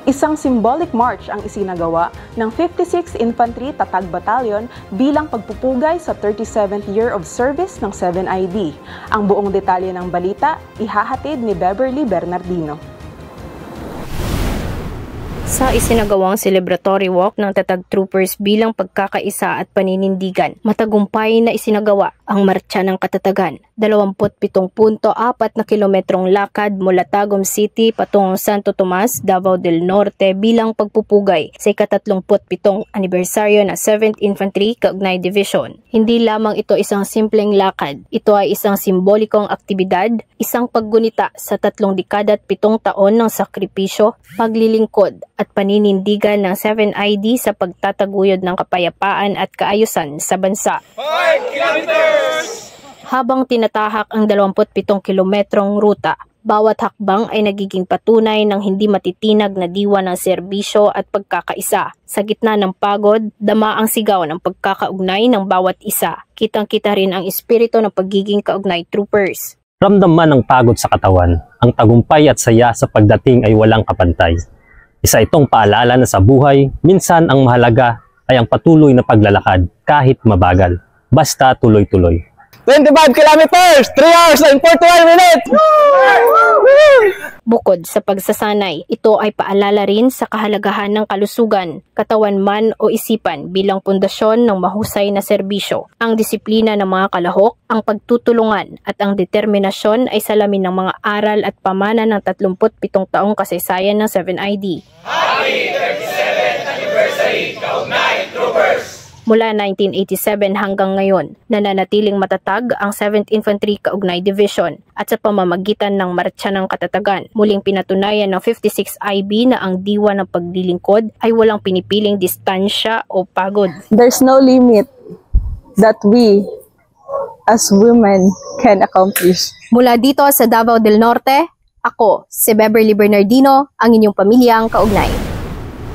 Isang symbolic march ang isinagawa ng 56th Infantry Tatag Battalion bilang pagpupugay sa 37th year of service ng 7ID. Ang buong detalye ng balita, ihahatid ni Beverly Bernardino. Sa isinagawang celebratory walk ng Tatag Troopers bilang pagkakaisa at paninindigan, matagumpay na isinagawa ang Marcha ng Katatagan. 27.4 na kilometrong lakad mula Tagum City patungong Santo Tomas, Davao del Norte bilang pagpupugay sa ika-37 anibersaryo ng 7th Infantry Kaugnay Division. Hindi lamang ito isang simpleng lakad, ito ay isang simbolikong aktibidad, isang paggunita sa 3 dekada at 7 taon ng sakripisyo, paglilingkod at paninindigan ng 7ID sa pagtataguyod ng kapayapaan at kaayusan sa bansa. 5 kilometers! Habang tinatahak ang 27 kilometrong ruta, bawat hakbang ay nagiging patunay ng hindi matitinag na diwa ng serbisyo at pagkakaisa. Sa gitna ng pagod, dama ang sigaw ng pagkakaugnay ng bawat isa. Kitang-kita rin ang espiritu ng pagiging kaugnay troopers. Ramdam man ang pagod sa katawan, ang tagumpay at saya sa pagdating ay walang kapantay. Isa itong paalala na sa buhay, minsan ang mahalaga ay ang patuloy na paglalakad kahit mabagal. Basta tuloy-tuloy. 25 kilometers, 3 hours and 41 minutes! Bukod sa pagsasanay, ito ay paalala rin sa kahalagahan ng kalusugan, katawan man o isipan bilang pundasyon ng mahusay na serbisyo. Ang disiplina ng mga kalahok, ang pagtutulungan at ang determinasyon ay salamin ng mga aral at pamana ng 37 taong kasaysayan ng 7ID. Happy 37th anniversary, Kaugnay Troopers! Mula 1987 hanggang ngayon, nananatiling matatag ang 7th Infantry Kaugnay Division at sa pamamagitan ng Marcha ng Katatagan, muling pinatunayan ng 56IB na ang diwa ng paglilingkod ay walang pinipiling distansya o pagod. There's no limit that we as women can accomplish. Mula dito sa Davao del Norte, ako si Beverly Bernardino, ang inyong pamilyang kaugnay.